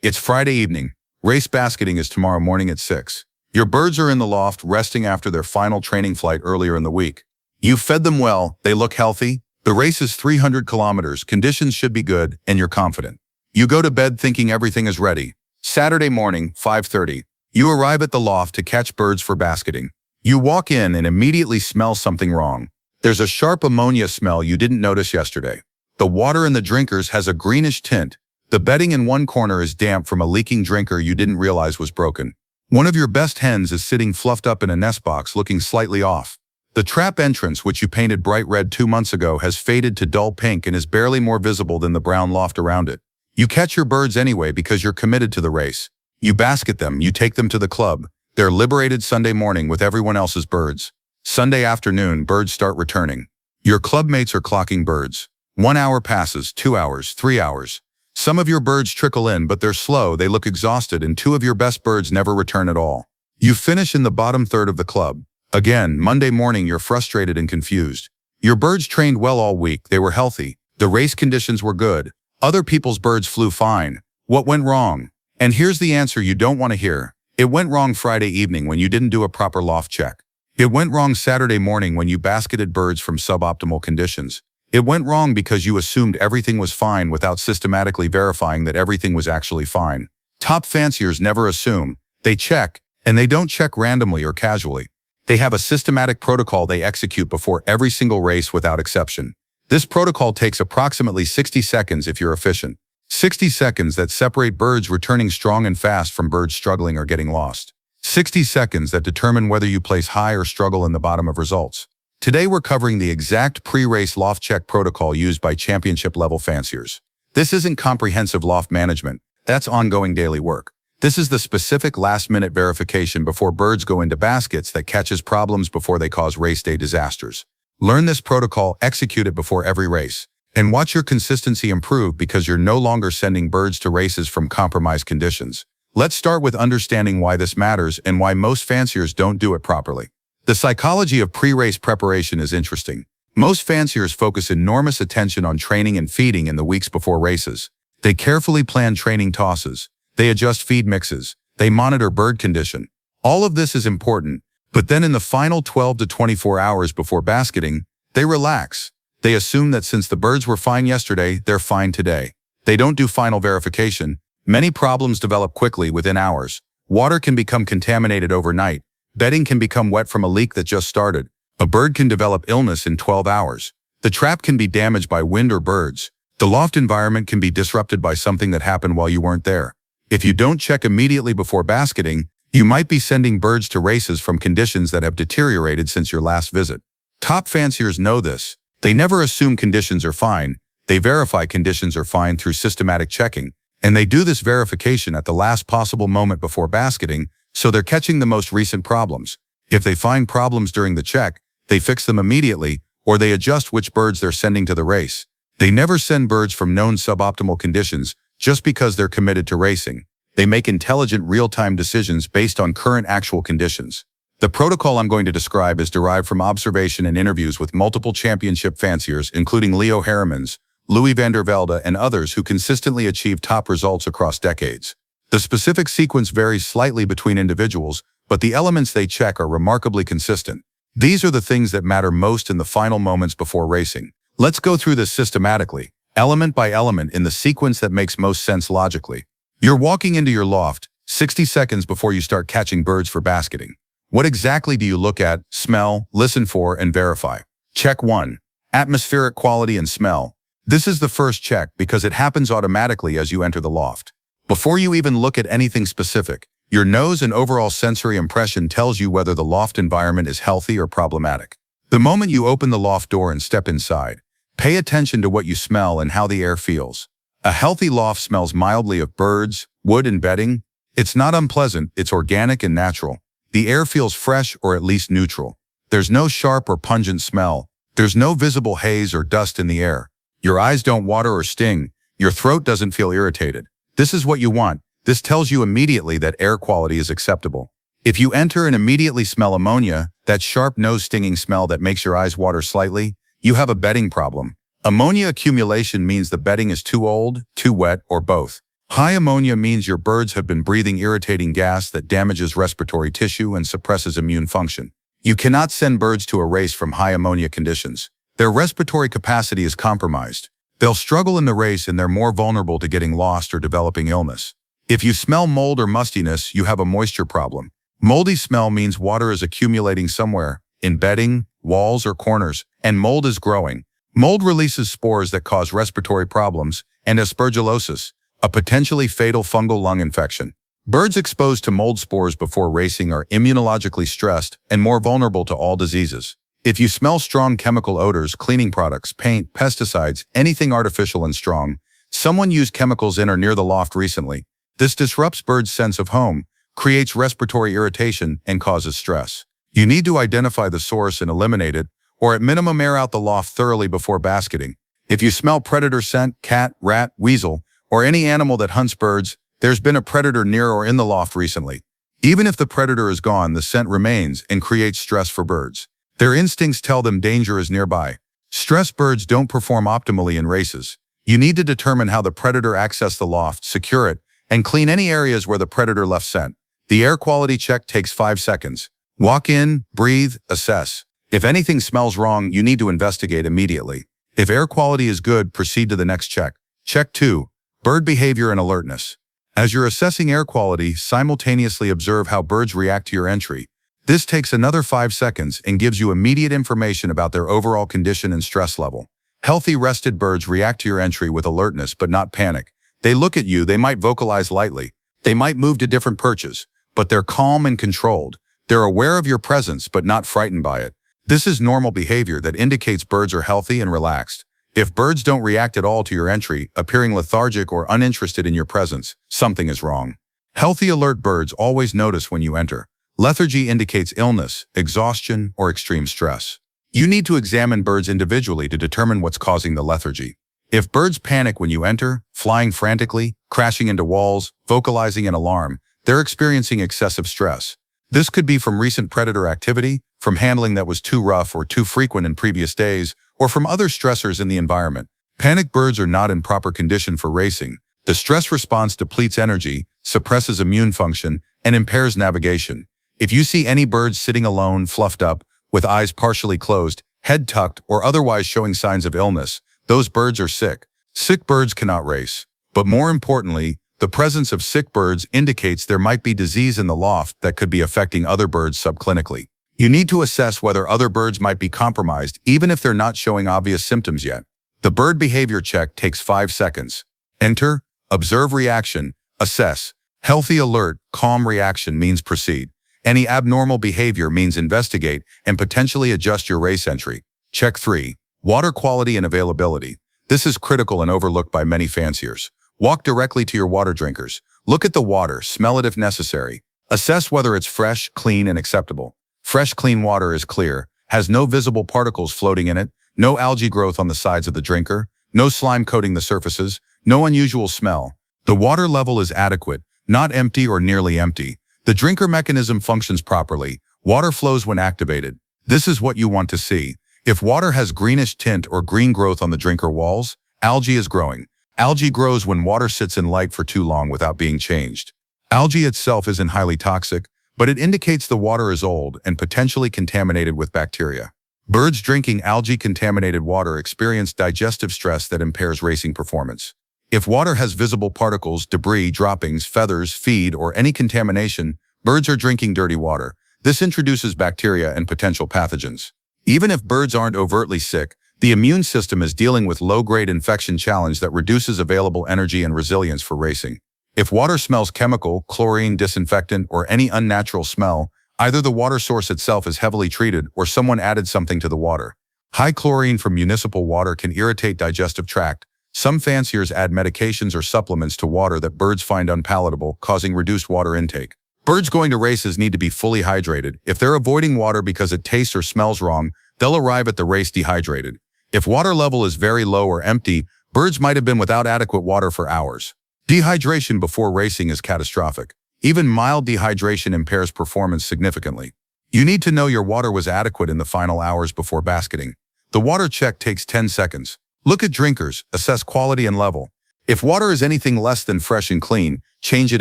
It's Friday evening. Race basketing is tomorrow morning at 6. Your birds are in the loft resting after their final training flight earlier in the week. You've fed them well, they look healthy. The race is 300 kilometers, conditions should be good, and you're confident. You go to bed thinking everything is ready. Saturday morning, 5:30. You arrive at the loft to catch birds for basketing. You walk in and immediately smell something wrong. There's a sharp ammonia smell you didn't notice yesterday. The water in the drinkers has a greenish tint. The bedding in one corner is damp from a leaking drinker you didn't realize was broken. One of your best hens is sitting fluffed up in a nest box looking slightly off. The trap entrance, which you painted bright red 2 months ago, has faded to dull pink and is barely more visible than the brown loft around it. You catch your birds anyway because you're committed to the race. You basket them, you take them to the club. They're liberated Sunday morning with everyone else's birds. Sunday afternoon, birds start returning. Your clubmates are clocking birds. 1 hour passes, 2 hours, 3 hours. Some of your birds trickle in, but they're slow, they look exhausted, and 2 of your best birds never return at all. You finish in the bottom third of the club. Again, Monday morning, you're frustrated and confused. Your birds trained well all week, they were healthy. The race conditions were good. Other people's birds flew fine. What went wrong? And here's the answer you don't want to hear. It went wrong Friday evening when you didn't do a proper loft check. It went wrong Saturday morning when you basketed birds from suboptimal conditions. It went wrong because you assumed everything was fine without systematically verifying that everything was actually fine. Top fanciers never assume. They check, and they don't check randomly or casually. They have a systematic protocol they execute before every single race without exception. This protocol takes approximately 60 seconds if you're efficient. 60 seconds that separate birds returning strong and fast from birds struggling or getting lost. 60 seconds that determine whether you place high or struggle in the bottom of results. Today we're covering the exact pre-race loft check protocol used by championship-level fanciers. This isn't comprehensive loft management. That's ongoing daily work. This is the specific last-minute verification before birds go into baskets that catches problems before they cause race day disasters. Learn this protocol, execute it before every race, and watch your consistency improve because you're no longer sending birds to races from compromised conditions. Let's start with understanding why this matters and why most fanciers don't do it properly. The psychology of pre-race preparation is interesting. Most fanciers focus enormous attention on training and feeding in the weeks before races. They carefully plan training tosses. They adjust feed mixes. They monitor bird condition. All of this is important, but then in the final 12 to 24 hours before basketing, they relax. They assume that since the birds were fine yesterday, they're fine today. They don't do final verification. Many problems develop quickly within hours. Water can become contaminated overnight. Bedding can become wet from a leak that just started. A bird can develop illness in 12 hours. The trap can be damaged by wind or birds. The loft environment can be disrupted by something that happened while you weren't there. If you don't check immediately before basketing, you might be sending birds to races from conditions that have deteriorated since your last visit. Top fanciers know this. They never assume conditions are fine. They verify conditions are fine through systematic checking, and they do this verification at the last possible moment before basketing, so they're catching the most recent problems. If they find problems during the check, they fix them immediately, or they adjust which birds they're sending to the race. They never send birds from known suboptimal conditions just because they're committed to racing. They make intelligent real-time decisions based on current actual conditions. The protocol I'm going to describe is derived from observation and interviews with multiple championship fanciers, including Leo Harrimans, Louis van der Velde, and others who consistently achieve top results across decades. The specific sequence varies slightly between individuals, but the elements they check are remarkably consistent. These are the things that matter most in the final moments before racing. Let's go through this systematically, element by element in the sequence that makes most sense logically. You're walking into your loft 60 seconds before you start catching birds for basketing. What exactly do you look at, smell, listen for, and verify? Check 1. Atmospheric quality and smell. This is the first check because it happens automatically as you enter the loft. Before you even look at anything specific, your nose and overall sensory impression tells you whether the loft environment is healthy or problematic. The moment you open the loft door and step inside, pay attention to what you smell and how the air feels. A healthy loft smells mildly of birds, wood, and bedding. It's not unpleasant, it's organic and natural. The air feels fresh or at least neutral. There's no sharp or pungent smell. There's no visible haze or dust in the air. Your eyes don't water or sting. Your throat doesn't feel irritated. This is what you want. This tells you immediately that air quality is acceptable. If you enter and immediately smell ammonia, that sharp nose-stinging smell that makes your eyes water slightly, you have a bedding problem. Ammonia accumulation means the bedding is too old, too wet, or both. High ammonia means your birds have been breathing irritating gas that damages respiratory tissue and suppresses immune function. You cannot send birds to a race from high ammonia conditions. Their respiratory capacity is compromised. They'll struggle in the race and they're more vulnerable to getting lost or developing illness. If you smell mold or mustiness, you have a moisture problem. Moldy smell means water is accumulating somewhere, in bedding, walls, or corners, and mold is growing. Mold releases spores that cause respiratory problems and aspergillosis, a potentially fatal fungal lung infection. Birds exposed to mold spores before racing are immunologically stressed and more vulnerable to all diseases. If you smell strong chemical odors, cleaning products, paint, pesticides, anything artificial and strong, someone used chemicals in or near the loft recently. This disrupts birds' sense of home, creates respiratory irritation, and causes stress. You need to identify the source and eliminate it, or at minimum air out the loft thoroughly before basketing. If you smell predator scent, cat, rat, weasel, or any animal that hunts birds, there's been a predator near or in the loft recently. Even if the predator is gone, the scent remains and creates stress for birds. Their instincts tell them danger is nearby. Stressed birds don't perform optimally in races. You need to determine how the predator accessed the loft, secure it, and clean any areas where the predator left scent. The air quality check takes 5 seconds. Walk in, breathe, assess. If anything smells wrong, you need to investigate immediately. If air quality is good, proceed to the next check. Check 2. Bird behavior and alertness. As you're assessing air quality, simultaneously observe how birds react to your entry. This takes another 5 seconds and gives you immediate information about their overall condition and stress level. Healthy, rested birds react to your entry with alertness but not panic. They look at you, they might vocalize lightly. They might move to different perches, but they're calm and controlled. They're aware of your presence but not frightened by it. This is normal behavior that indicates birds are healthy and relaxed. If birds don't react at all to your entry, appearing lethargic or uninterested in your presence, something is wrong. Healthy, alert birds always notice when you enter. Lethargy indicates illness, exhaustion, or extreme stress. You need to examine birds individually to determine what's causing the lethargy. If birds panic when you enter, flying frantically, crashing into walls, vocalizing an alarm, they're experiencing excessive stress. This could be from recent predator activity, from handling that was too rough or too frequent in previous days, or from other stressors in the environment. Panicked birds are not in proper condition for racing. The stress response depletes energy, suppresses immune function, and impairs navigation. If you see any birds sitting alone, fluffed up, with eyes partially closed, head tucked, or otherwise showing signs of illness, those birds are sick. Sick birds cannot race. But more importantly, the presence of sick birds indicates there might be disease in the loft that could be affecting other birds subclinically. You need to assess whether other birds might be compromised even if they're not showing obvious symptoms yet. The bird behavior check takes 5 seconds. Enter, observe reaction, assess. Healthy, alert, calm reaction means proceed. Any abnormal behavior means investigate and potentially adjust your race entry. Check 3. Water quality and availability. This is critical and overlooked by many fanciers. Walk directly to your water drinkers. Look at the water, smell it if necessary. Assess whether it's fresh, clean, and acceptable. Fresh, clean water is clear, has no visible particles floating in it, no algae growth on the sides of the drinker, no slime coating the surfaces, no unusual smell. The water level is adequate, not empty or nearly empty. The drinker mechanism functions properly. Water flows when activated. This is what you want to see. If water has greenish tint or green growth on the drinker walls, algae is growing. Algae grows when water sits in light for too long without being changed. Algae itself isn't highly toxic, but it indicates the water is old and potentially contaminated with bacteria. Birds drinking algae-contaminated water experience digestive stress that impairs racing performance. If water has visible particles, debris, droppings, feathers, feed, or any contamination, birds are drinking dirty water. This introduces bacteria and potential pathogens. Even if birds aren't overtly sick, the immune system is dealing with low-grade infection challenge that reduces available energy and resilience for racing. If water smells chemical, chlorine, disinfectant, or any unnatural smell, either the water source itself is heavily treated or someone added something to the water. High chlorine from municipal water can irritate digestive tract. Some fanciers add medications or supplements to water that birds find unpalatable, causing reduced water intake. Birds going to races need to be fully hydrated. If they're avoiding water because it tastes or smells wrong, they'll arrive at the race dehydrated. If water level is very low or empty, birds might have been without adequate water for hours. Dehydration before racing is catastrophic. Even mild dehydration impairs performance significantly. You need to know your water was adequate in the final hours before basketing. The water check takes 10 seconds. Look at drinkers, assess quality and level. If water is anything less than fresh and clean, change it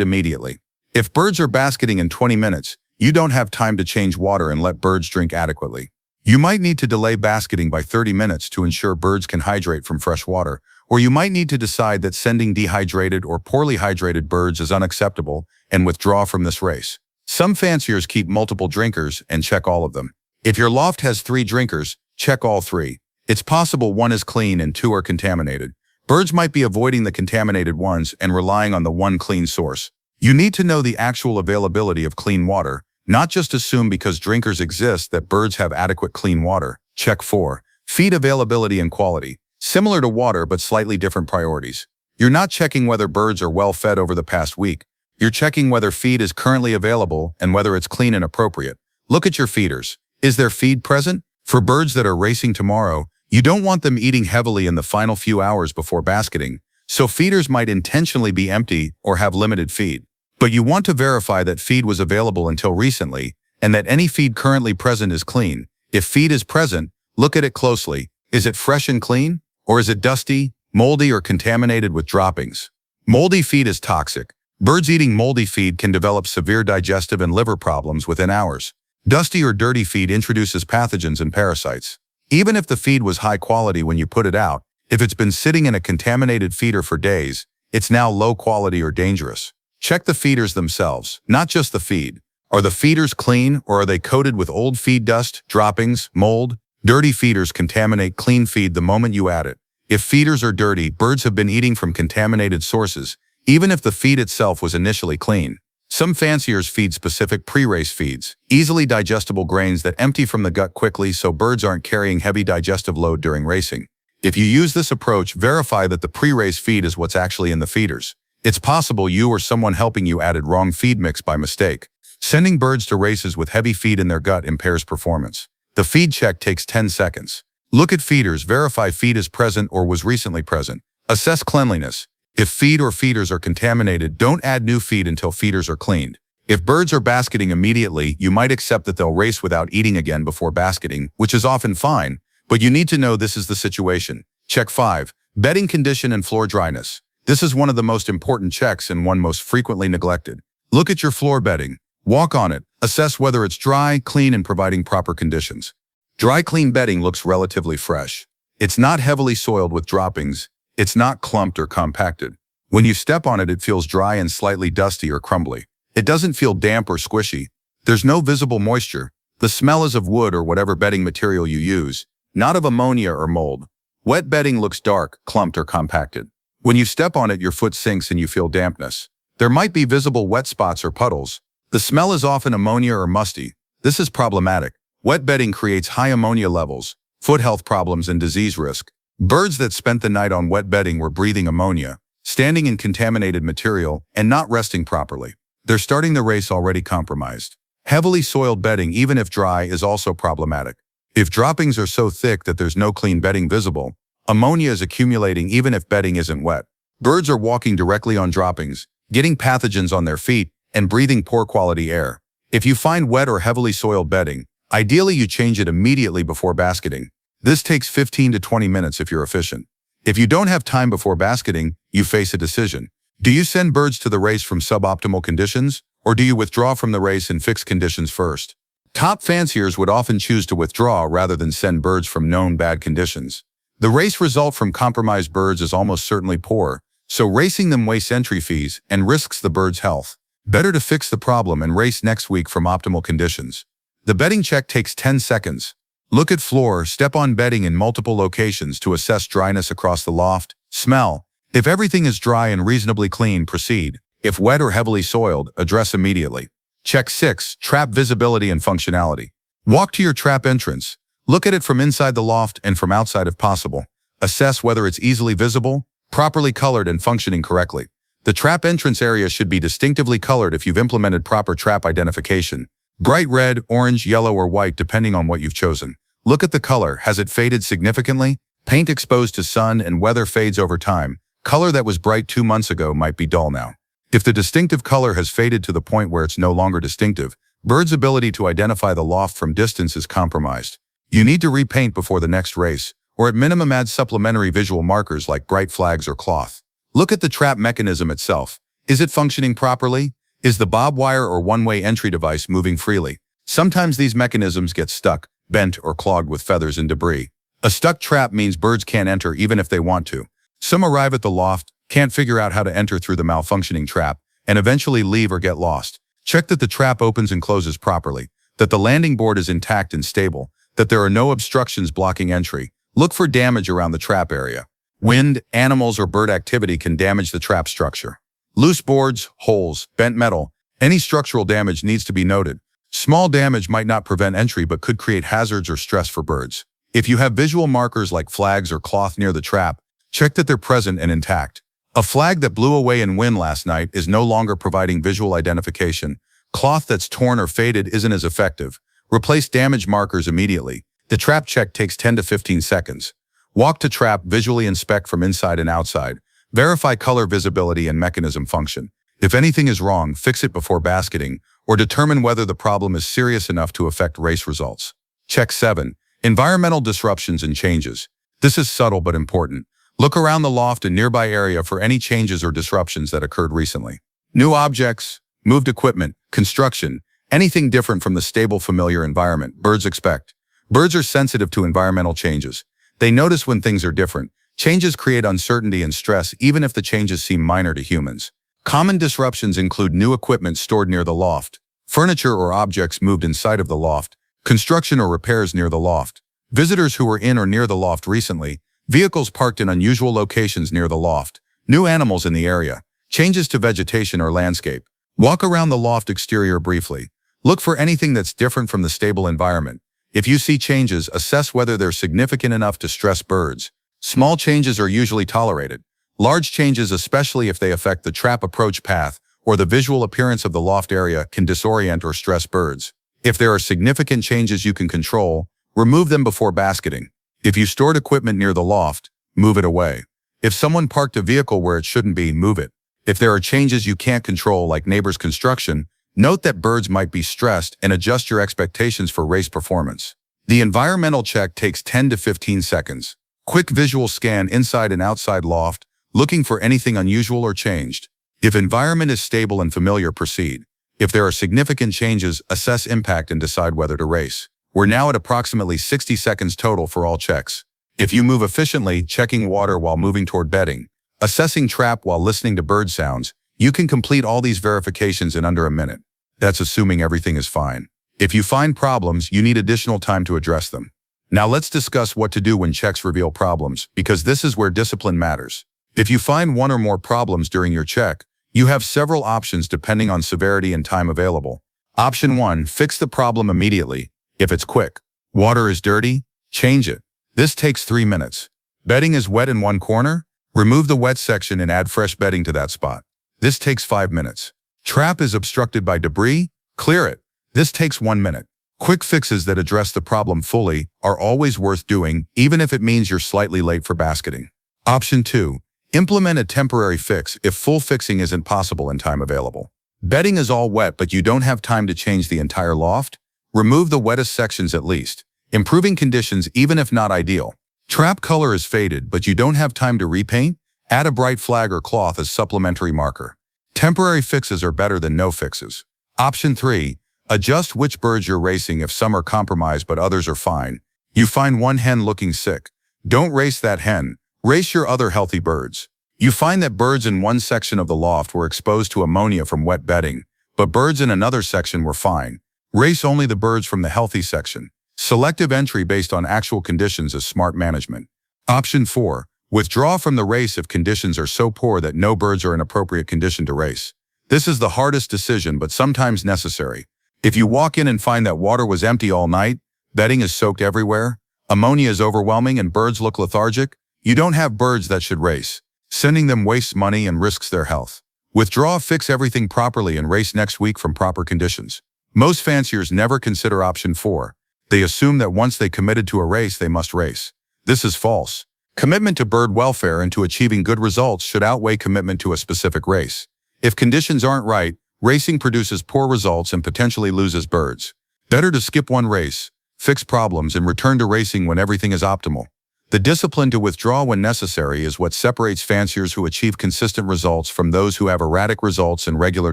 immediately. If birds are basketing in 20 minutes, you don't have time to change water and let birds drink adequately. You might need to delay basketing by 30 minutes to ensure birds can hydrate from fresh water, or you might need to decide that sending dehydrated or poorly hydrated birds is unacceptable and withdraw from this race. Some fanciers keep multiple drinkers and check all of them. If your loft has 3 drinkers, check all 3. It's possible 1 is clean and 2 are contaminated. Birds might be avoiding the contaminated ones and relying on the one clean source. You need to know the actual availability of clean water, not just assume because drinkers exist that birds have adequate clean water. Check 4. Feed availability and quality. Similar to water but slightly different priorities. You're not checking whether birds are well fed over the past week. You're checking whether feed is currently available and whether it's clean and appropriate. Look at your feeders. Is there feed present? For birds that are racing tomorrow, you don't want them eating heavily in the final few hours before basketing, so feeders might intentionally be empty or have limited feed. But you want to verify that feed was available until recently and that any feed currently present is clean. If feed is present, look at it closely. Is it fresh and clean? Or is it dusty, moldy, or contaminated with droppings? Moldy feed is toxic. Birds eating moldy feed can develop severe digestive and liver problems within hours. Dusty or dirty feed introduces pathogens and parasites. Even if the feed was high quality when you put it out, if it's been sitting in a contaminated feeder for days, it's now low quality or dangerous. Check the feeders themselves, not just the feed. Are the feeders clean or are they coated with old feed dust, droppings, mold? Dirty feeders contaminate clean feed the moment you add it. If feeders are dirty, birds have been eating from contaminated sources, even if the feed itself was initially clean. Some fanciers feed specific pre-race feeds, easily digestible grains that empty from the gut quickly so birds aren't carrying heavy digestive load during racing. If you use this approach, verify that the pre-race feed is what's actually in the feeders. It's possible you or someone helping you added wrong feed mix by mistake. Sending birds to races with heavy feed in their gut impairs performance. The feed check takes 10 seconds. Look at feeders, verify feed is present or was recently present. Assess cleanliness. If feed or feeders are contaminated, don't add new feed until feeders are cleaned. If birds are basketing immediately, you might accept that they'll race without eating again before basketing, which is often fine, but you need to know this is the situation. Check 5. Bedding condition and floor dryness. This is one of the most important checks and one most frequently neglected. Look at your floor bedding. Walk on it. Assess whether it's dry, clean, and providing proper conditions. Dry, clean bedding looks relatively fresh. It's not heavily soiled with droppings. It's not clumped or compacted. When you step on it, it feels dry and slightly dusty or crumbly. It doesn't feel damp or squishy. There's no visible moisture. The smell is of wood or whatever bedding material you use, not of ammonia or mold. Wet bedding looks dark, clumped, or compacted. When you step on it, your foot sinks and you feel dampness. There might be visible wet spots or puddles. The smell is often ammonia or musty. This is problematic. Wet bedding creates high ammonia levels, foot health problems, and disease risk. Birds that spent the night on wet bedding were breathing ammonia, standing in contaminated material, and not resting properly. They're starting the race already compromised. Heavily soiled bedding, even if dry, is also problematic. If droppings are so thick that there's no clean bedding visible, ammonia is accumulating even if bedding isn't wet. Birds are walking directly on droppings, getting pathogens on their feet, and breathing poor quality air. If you find wet or heavily soiled bedding, ideally you change it immediately before basketing. This takes 15 to 20 minutes if you're efficient. If you don't have time before basketing, you face a decision. Do you send birds to the race from suboptimal conditions, or do you withdraw from the race and fix conditions first? Top fanciers would often choose to withdraw rather than send birds from known bad conditions. The race result from compromised birds is almost certainly poor, so racing them wastes entry fees and risks the bird's health. Better to fix the problem and race next week from optimal conditions. The bedding check takes 10 seconds. Look at floor, step on bedding in multiple locations to assess dryness across the loft. Smell. If everything is dry and reasonably clean, proceed. If wet or heavily soiled, address immediately. Check 6. Trap visibility and functionality. Walk to your trap entrance. Look at it from inside the loft and from outside if possible. Assess whether it's easily visible, properly colored, and functioning correctly. The trap entrance area should be distinctively colored if you've implemented proper trap identification. Bright red, orange, yellow, or white depending on what you've chosen. Look at the color. Has it faded significantly? Paint exposed to sun and weather fades over time. Color that was bright 2 months ago might be dull now. If the distinctive color has faded to the point where it's no longer distinctive, birds' ability to identify the loft from distance is compromised. You need to repaint before the next race, or at minimum add supplementary visual markers like bright flags or cloth. Look at the trap mechanism itself. Is it functioning properly? Is the bob wire or one-way entry device moving freely? Sometimes these mechanisms get stuck, bent, or clogged with feathers and debris. A stuck trap means birds can't enter even if they want to. Some arrive at the loft, can't figure out how to enter through the malfunctioning trap, and eventually leave or get lost. Check that the trap opens and closes properly, that the landing board is intact and stable, that there are no obstructions blocking entry. Look for damage around the trap area. Wind, animals, or bird activity can damage the trap structure. Loose boards, holes, bent metal, any structural damage needs to be noted. Small damage might not prevent entry but could create hazards or stress for birds. If you have visual markers like flags or cloth near the trap, check that they're present and intact. A flag that blew away in wind last night is no longer providing visual identification. Cloth that's torn or faded isn't as effective. Replace damaged markers immediately. The trap check takes 10 to 15 seconds. Walk to trap, visually inspect from inside and outside. Verify color visibility and mechanism function. If anything is wrong, fix it before basketing, or determine whether the problem is serious enough to affect race results. Check 7. Environmental disruptions and changes. This is subtle but important. Look around the loft and nearby area for any changes or disruptions that occurred recently. New objects, moved equipment, construction, anything different from the stable, familiar environment birds expect. Birds are sensitive to environmental changes. They notice when things are different. Changes create uncertainty and stress even if the changes seem minor to humans. Common disruptions include new equipment stored near the loft, furniture or objects moved inside of the loft, construction or repairs near the loft, visitors who were in or near the loft recently, vehicles parked in unusual locations near the loft, new animals in the area, changes to vegetation or landscape. Walk around the loft exterior briefly. Look for anything that's different from the stable environment. If you see changes, assess whether they're significant enough to stress birds. Small changes are usually tolerated. Large changes, especially if they affect the trap approach path or the visual appearance of the loft area, can disorient or stress birds. If there are significant changes you can control, remove them before basketing. If you stored equipment near the loft, move it away. If someone parked a vehicle where it shouldn't be, move it. If there are changes you can't control, like neighbors' construction, note that birds might be stressed and adjust your expectations for race performance. The environmental check takes 10 to 15 seconds. Quick visual scan inside and outside loft, looking for anything unusual or changed. If environment is stable and familiar, proceed. If there are significant changes, assess impact and decide whether to race. We're now at approximately 60 seconds total for all checks. If you move efficiently, checking water while moving toward bedding, assessing trap while listening to bird sounds, you can complete all these verifications in under a minute. That's assuming everything is fine. If you find problems, you need additional time to address them. Now let's discuss what to do when checks reveal problems, because this is where discipline matters. If you find one or more problems during your check, you have several options depending on severity and time available. Option 1, fix the problem immediately. If it's quick. Water is dirty? Change it. This takes 3 minutes. Bedding is wet in one corner? Remove the wet section and add fresh bedding to that spot. This takes 5 minutes. Trap is obstructed by debris? Clear it. This takes 1 minute. Quick fixes that address the problem fully are always worth doing, even if it means you're slightly late for basketing. Option 2. Implement a temporary fix if full fixing isn't possible and time available. Bedding is all wet but you don't have time to change the entire loft? Remove the wettest sections at least, improving conditions even if not ideal. Trap color is faded but you don't have time to repaint? Add a bright flag or cloth as supplementary marker. Temporary fixes are better than no fixes. Option 3. Adjust which birds you're racing if some are compromised but others are fine. You find one hen looking sick. Don't race that hen. Race your other healthy birds. You find that birds in one section of the loft were exposed to ammonia from wet bedding, but birds in another section were fine. Race only the birds from the healthy section. Selective entry based on actual conditions is smart management. Option 4. Withdraw from the race if conditions are so poor that no birds are in appropriate condition to race. This is the hardest decision but sometimes necessary. If you walk in and find that water was empty all night, bedding is soaked everywhere, ammonia is overwhelming and birds look lethargic, you don't have birds that should race. Sending them wastes money and risks their health. Withdraw, fix everything properly and race next week from proper conditions. Most fanciers never consider option 4. They assume that once they committed to a race, they must race. This is false. Commitment to bird welfare and to achieving good results should outweigh commitment to a specific race. If conditions aren't right, racing produces poor results and potentially loses birds. Better to skip one race, fix problems, and return to racing when everything is optimal. The discipline to withdraw when necessary is what separates fanciers who achieve consistent results from those who have erratic results and regular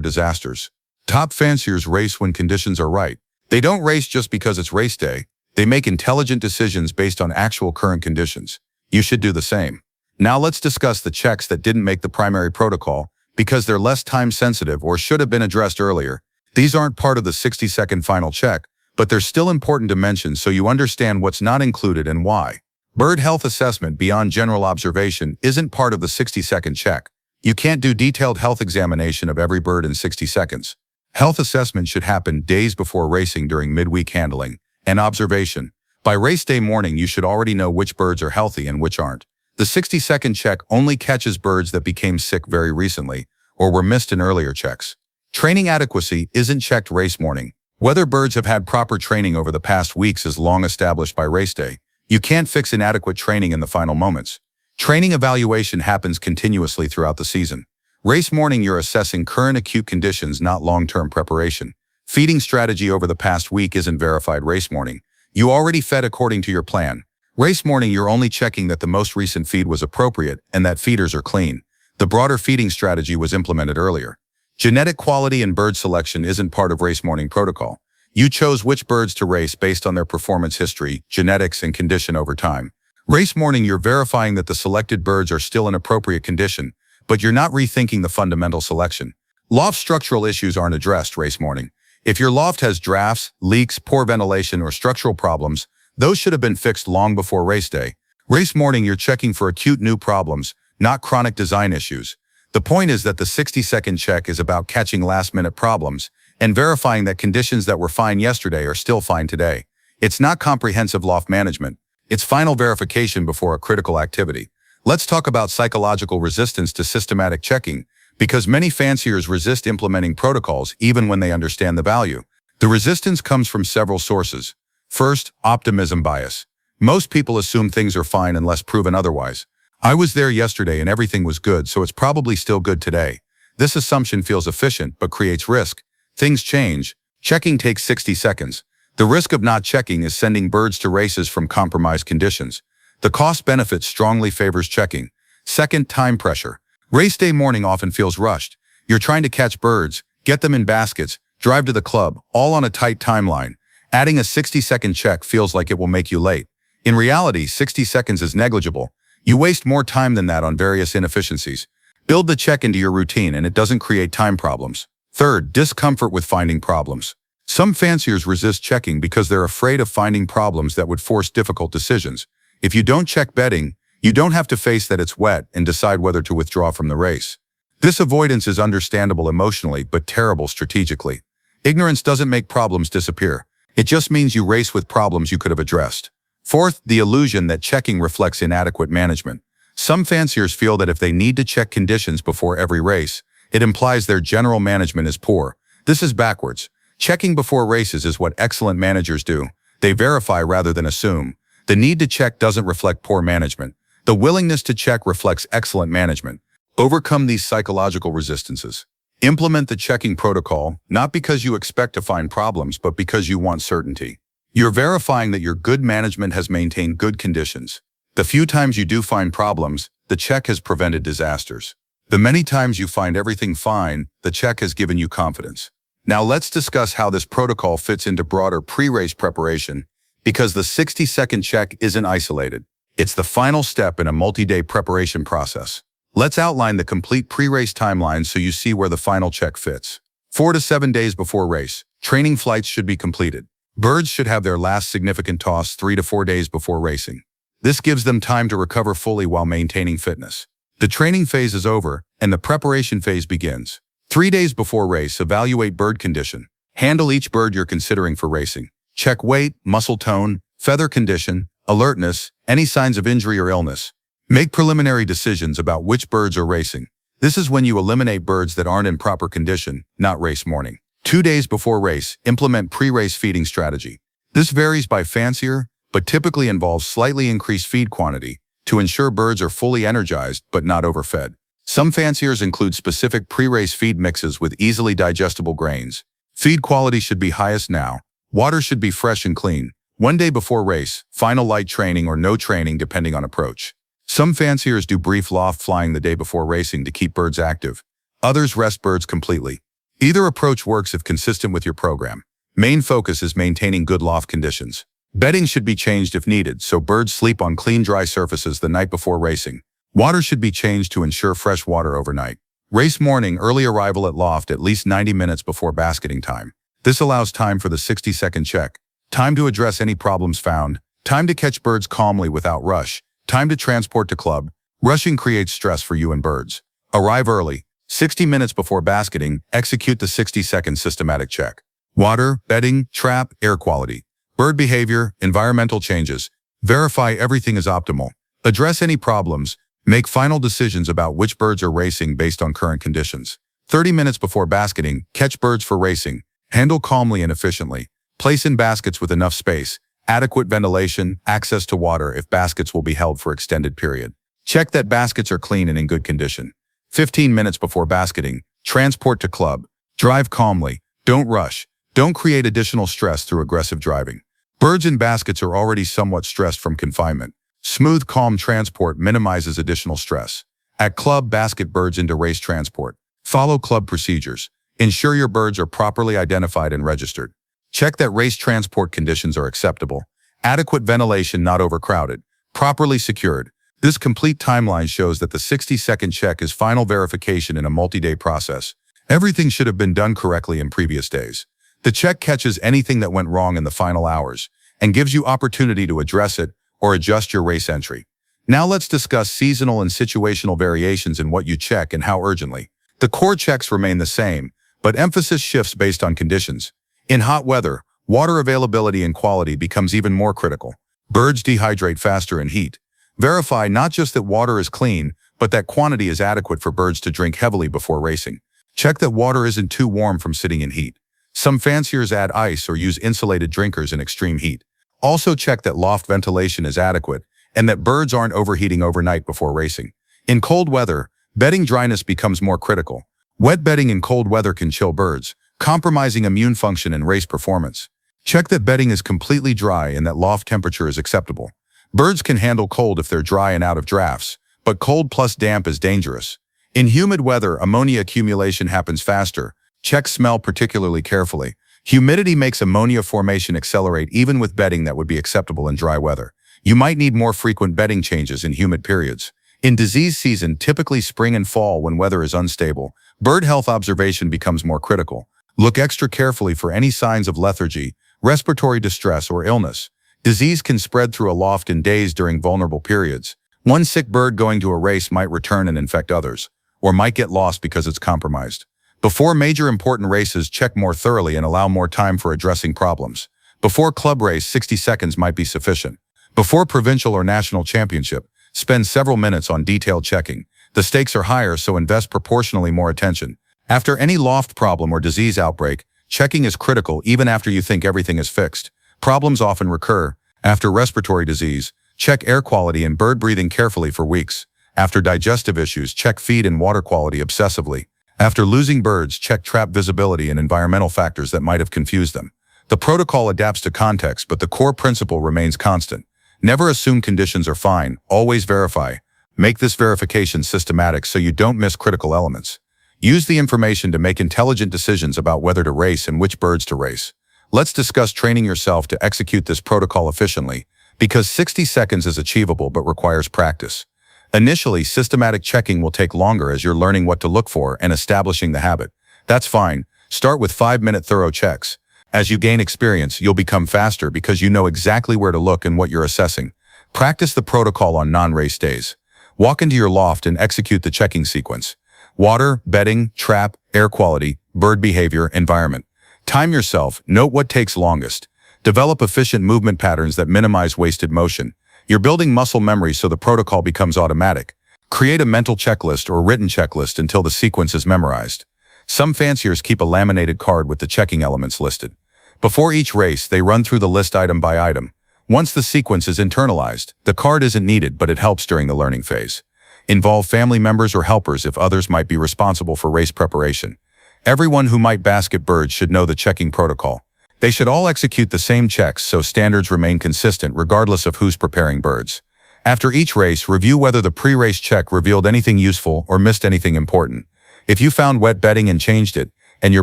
disasters. Top fanciers race when conditions are right. They don't race just because it's race day. They make intelligent decisions based on actual current conditions. You should do the same. Now let's discuss the checks that didn't make the primary protocol because they're less time-sensitive or should have been addressed earlier. These aren't part of the 60-second final check, but they're still important to mention so you understand what's not included and why. Bird health assessment beyond general observation isn't part of the 60-second check. You can't do detailed health examination of every bird in 60 seconds. Health assessment should happen days before racing during midweek handling and observation. By race day morning, you should already know which birds are healthy and which aren't. The 60-second check only catches birds that became sick very recently or were missed in earlier checks. Training adequacy isn't checked race morning. Whether birds have had proper training over the past weeks is long established by race day. You can't fix inadequate training in the final moments. Training evaluation happens continuously throughout the season. Race morning, you're assessing current acute conditions, not long-term preparation. Feeding strategy over the past week isn't verified race morning. You already fed according to your plan. Race morning, you're only checking that the most recent feed was appropriate and that feeders are clean. The broader feeding strategy was implemented earlier. Genetic quality and bird selection isn't part of race morning protocol. You chose which birds to race based on their performance history, genetics, and condition over time. Race morning, you're verifying that the selected birds are still in appropriate condition, but you're not rethinking the fundamental selection. Loft structural issues aren't addressed race morning. If your loft has drafts, leaks, poor ventilation, or structural problems, those should have been fixed long before race day. Race morning, you're checking for acute new problems, not chronic design issues. The point is that the 60-second check is about catching last-minute problems and verifying that conditions that were fine yesterday are still fine today. It's not comprehensive loft management. It's final verification before a critical activity. Let's talk about psychological resistance to systematic checking, because many fanciers resist implementing protocols even when they understand the value. The resistance comes from several sources. First, optimism bias. Most people assume things are fine unless proven otherwise. I was there yesterday and everything was good, so it's probably still good today. This assumption feels efficient but creates risk. Things change. Checking takes 60 seconds. The risk of not checking is sending birds to races from compromised conditions. The cost-benefit strongly favors checking. Second, time pressure. Race day morning often feels rushed. You're trying to catch birds, get them in baskets, drive to the club, all on a tight timeline. Adding a 60-second check feels like it will make you late. In reality, 60 seconds is negligible. You waste more time than that on various inefficiencies. Build the check into your routine and it doesn't create time problems. Third, discomfort with finding problems. Some fanciers resist checking because they're afraid of finding problems that would force difficult decisions. If you don't check bedding, you don't have to face that it's wet and decide whether to withdraw from the race. This avoidance is understandable emotionally but terrible strategically. Ignorance doesn't make problems disappear. It just means you race with problems you could have addressed. Fourth, the illusion that checking reflects inadequate management. Some fanciers feel that if they need to check conditions before every race, it implies their general management is poor. This is backwards. Checking before races is what excellent managers do. They verify rather than assume. The need to check doesn't reflect poor management. The willingness to check reflects excellent management. Overcome these psychological resistances. Implement the checking protocol, not because you expect to find problems, but because you want certainty. You're verifying that your good management has maintained good conditions. The few times you do find problems, the check has prevented disasters. The many times you find everything fine, the check has given you confidence. Now let's discuss how this protocol fits into broader pre-race preparation, because the 60-second check isn't isolated. It's the final step in a multi-day preparation process. Let's outline the complete pre-race timeline so you see where the final check fits. 4 to 7 days before race, training flights should be completed. Birds should have their last significant toss 3 to 4 days before racing. This gives them time to recover fully while maintaining fitness. The training phase is over, and the preparation phase begins. 3 days before race, evaluate bird condition. Handle each bird you're considering for racing. Check weight, muscle tone, feather condition, alertness, any signs of injury or illness. Make preliminary decisions about which birds are racing. This is when you eliminate birds that aren't in proper condition, not race morning. 2 days before race, implement pre-race feeding strategy. This varies by fancier, but typically involves slightly increased feed quantity to ensure birds are fully energized but not overfed. Some fanciers include specific pre-race feed mixes with easily digestible grains. Feed quality should be highest now. Water should be fresh and clean. 1 day before race, final light training or no training depending on approach. Some fanciers do brief loft flying the day before racing to keep birds active. Others rest birds completely. Either approach works if consistent with your program. Main focus is maintaining good loft conditions. Bedding should be changed if needed, so birds sleep on clean, dry surfaces the night before racing. Water should be changed to ensure fresh water overnight. Race morning, early arrival at loft at least 90 minutes before basketing time. This allows time for the 60-second check. Time to address any problems found. Time to catch birds calmly without rush. Time to transport to club. Rushing creates stress for you and birds. Arrive early. 60 minutes before basketing, execute the 60-second systematic check. Water, bedding, trap, air quality. Bird behavior, environmental changes. Verify everything is optimal. Address any problems. Make final decisions about which birds are racing based on current conditions. 30 minutes before basketing, catch birds for racing. Handle calmly and efficiently. Place in baskets with enough space, adequate ventilation, access to water if baskets will be held for extended period. Check that baskets are clean and in good condition. 15 minutes before basketing, transport to club. Drive calmly. Don't rush. Don't create additional stress through aggressive driving. Birds in baskets are already somewhat stressed from confinement. Smooth, calm transport minimizes additional stress. At club, basket birds into race transport. Follow club procedures. Ensure your birds are properly identified and registered. Check that race transport conditions are acceptable. Adequate ventilation, not overcrowded. Properly secured. This complete timeline shows that the 60-second check is final verification in a multi-day process. Everything should have been done correctly in previous days. The check catches anything that went wrong in the final hours and gives you opportunity to address it or adjust your race entry. Now let's discuss seasonal and situational variations in what you check and how urgently. The core checks remain the same, but emphasis shifts based on conditions. In hot weather, water availability and quality becomes even more critical. Birds dehydrate faster in heat. Verify not just that water is clean, but that quantity is adequate for birds to drink heavily before racing. Check that water isn't too warm from sitting in heat. Some fanciers add ice or use insulated drinkers in extreme heat. Also check that loft ventilation is adequate and that birds aren't overheating overnight before racing. In cold weather, bedding dryness becomes more critical. Wet bedding in cold weather can chill birds, compromising immune function and race performance. Check that bedding is completely dry and that loft temperature is acceptable. Birds can handle cold if they're dry and out of drafts, but cold plus damp is dangerous. In humid weather, ammonia accumulation happens faster. Check smell particularly carefully. Humidity makes ammonia formation accelerate even with bedding that would be acceptable in dry weather. You might need more frequent bedding changes in humid periods. In disease season, typically spring and fall when weather is unstable, bird health observation becomes more critical. Look extra carefully for any signs of lethargy, respiratory distress, or illness. Disease can spread through a loft in days during vulnerable periods. One sick bird going to a race might return and infect others, or might get lost because it's compromised. Before major important races, check more thoroughly and allow more time for addressing problems. Before club race, 60 seconds might be sufficient. Before provincial or national championship, spend several minutes on detailed checking. The stakes are higher, so invest proportionally more attention. After any loft problem or disease outbreak, checking is critical even after you think everything is fixed. Problems often recur. After respiratory disease, check air quality and bird breathing carefully for weeks. After digestive issues, check feed and water quality obsessively. After losing birds, check trap visibility and environmental factors that might have confused them. The protocol adapts to context, but the core principle remains constant. Never assume conditions are fine, always verify. Make this verification systematic so you don't miss critical elements. Use the information to make intelligent decisions about whether to race and which birds to race. Let's discuss training yourself to execute this protocol efficiently, because 60 seconds is achievable but requires practice. Initially, systematic checking will take longer as you're learning what to look for and establishing the habit. That's fine. Start with 5-minute thorough checks. As you gain experience, you'll become faster because you know exactly where to look and what you're assessing. Practice the protocol on non-race days. Walk into your loft and execute the checking sequence. Water, bedding, trap, air quality, bird behavior, environment. Time yourself. Note what takes longest. Develop efficient movement patterns that minimize wasted motion. You're building muscle memory so the protocol becomes automatic. Create a mental checklist or written checklist until the sequence is memorized. Some fanciers keep a laminated card with the checking elements listed. Before each race, they run through the list item by item. Once the sequence is internalized, the card isn't needed, but it helps during the learning phase. Involve family members or helpers if others might be responsible for race preparation. Everyone who might basket birds should know the checking protocol. They should all execute the same checks so standards remain consistent regardless of who's preparing birds. After each race, review whether the pre-race check revealed anything useful or missed anything important. If you found wet bedding and changed it, and your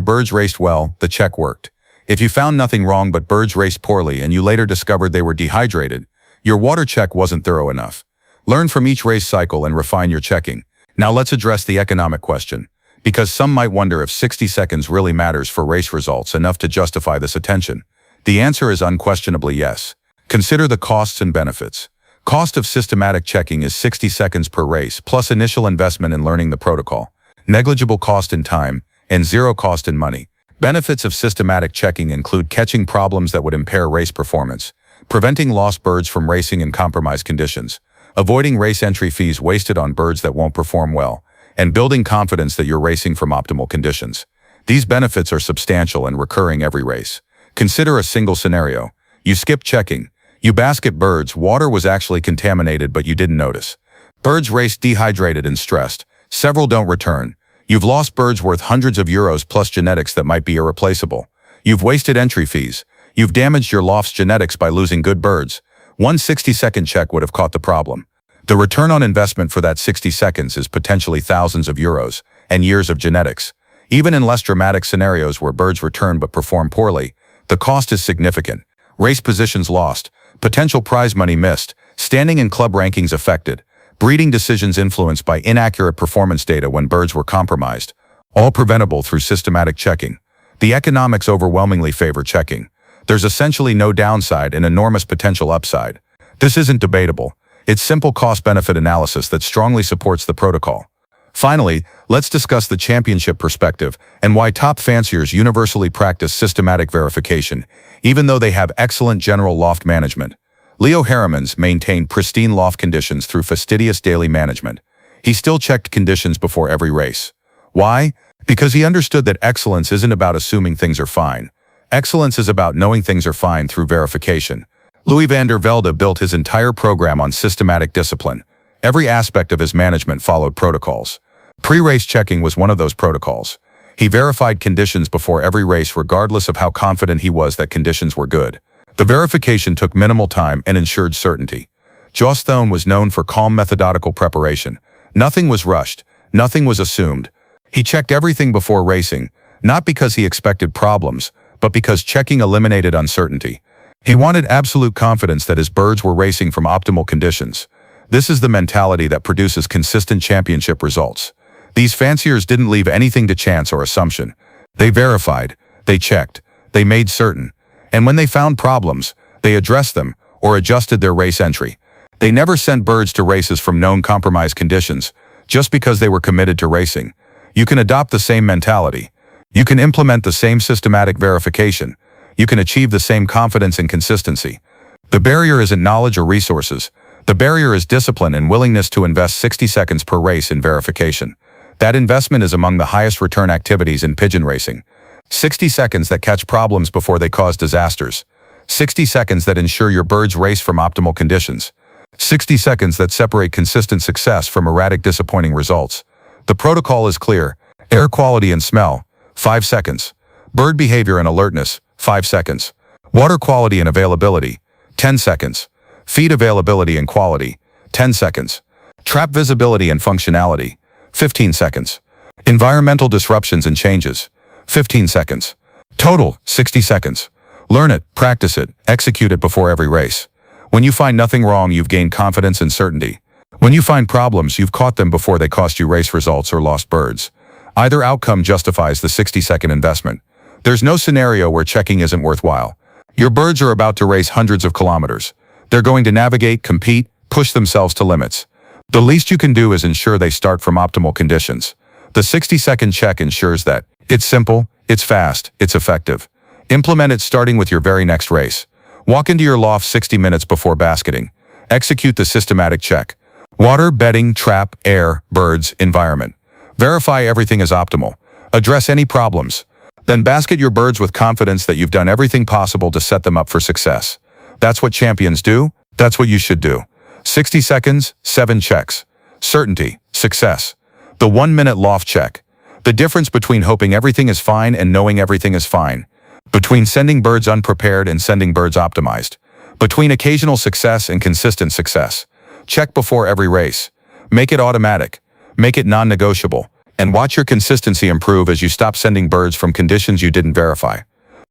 birds raced well, the check worked. If you found nothing wrong but birds raced poorly and you later discovered they were dehydrated, your water check wasn't thorough enough. Learn from each race cycle and refine your checking. Now let's address the economic question, because some might wonder if 60 seconds really matters for race results enough to justify this attention. The answer is unquestionably yes. Consider the costs and benefits. Cost of systematic checking is 60 seconds per race, plus initial investment in learning the protocol, negligible cost in time, and zero cost in money. Benefits of systematic checking include catching problems that would impair race performance, preventing lost birds from racing in compromised conditions, avoiding race entry fees wasted on birds that won't perform well, and building confidence that you're racing from optimal conditions. These benefits are substantial and recurring every race. Consider a single scenario. You skip checking. You basket birds, water was actually contaminated but you didn't notice. Birds raced dehydrated and stressed. Several don't return. You've lost birds worth hundreds of euros plus genetics that might be irreplaceable. You've wasted entry fees. You've damaged your loft's genetics by losing good birds. One 60-second check would have caught the problem. The return on investment for that 60 seconds is potentially thousands of euros and years of genetics. Even in less dramatic scenarios where birds return but perform poorly, the cost is significant. Race positions lost, potential prize money missed, standing and club rankings affected, breeding decisions influenced by inaccurate performance data when birds were compromised, all preventable through systematic checking. The economics overwhelmingly favor checking. There's essentially no downside and enormous potential upside. This isn't debatable. It's simple cost-benefit analysis that strongly supports the protocol. Finally, let's discuss the championship perspective and why top fanciers universally practice systematic verification, even though they have excellent general loft management. Leo Harriman's maintained pristine loft conditions through fastidious daily management. He still checked conditions before every race. Why? Because he understood that excellence isn't about assuming things are fine. Excellence is about knowing things are fine through verification. Louis van der Velde built his entire program on systematic discipline. Every aspect of his management followed protocols. Pre-race checking was one of those protocols. He verified conditions before every race regardless of how confident he was that conditions were good. The verification took minimal time and ensured certainty. Jos Thone was known for calm methodical preparation. Nothing was rushed, nothing was assumed. He checked everything before racing, not because he expected problems, but because checking eliminated uncertainty. He wanted absolute confidence that his birds were racing from optimal conditions. This is the mentality that produces consistent championship results. These fanciers didn't leave anything to chance or assumption. They verified, they checked, they made certain. And when they found problems, they addressed them or adjusted their race entry. They never sent birds to races from known compromised conditions just because they were committed to racing. You can adopt the same mentality. You can implement the same systematic verification. You can achieve the same confidence and consistency. The barrier isn't knowledge or resources. The barrier is discipline and willingness to invest 60 seconds per race in verification. That investment is among the highest return activities in pigeon racing. 60 seconds that catch problems before they cause disasters. 60 seconds that ensure your birds race from optimal conditions. 60 seconds that separate consistent success from erratic disappointing results. The protocol is clear. Air quality and smell, 5 seconds. Bird behavior and alertness, 5 seconds. Water quality and availability, 10 seconds. Feed availability and quality, 10 seconds. Trap visibility and functionality, 15 seconds. Environmental disruptions and changes, 15 seconds. Total, 60 seconds. Learn it, practice it, execute it before every race. When you find nothing wrong, you've gained confidence and certainty. When you find problems, you've caught them before they cost you race results or lost birds. Either outcome justifies the 60-second investment. There's no scenario where checking isn't worthwhile. Your birds are about to race hundreds of kilometers. They're going to navigate, compete, push themselves to limits. The least you can do is ensure they start from optimal conditions. The 60-second check ensures that it's simple, it's fast, it's effective. Implement it starting with your very next race. Walk into your loft 60 minutes before basketing. Execute the systematic check. Water, bedding, trap, air, birds, environment. Verify everything is optimal. Address any problems. Then basket your birds with confidence that you've done everything possible to set them up for success. That's what champions do. That's what you should do. 60 seconds, 7 checks. Certainty, success. The 1-minute loft check. The difference between hoping everything is fine and knowing everything is fine. Between sending birds unprepared and sending birds optimized. Between occasional success and consistent success. Check before every race. Make it automatic. Make it non-negotiable. And watch your consistency improve as you stop sending birds from conditions you didn't verify.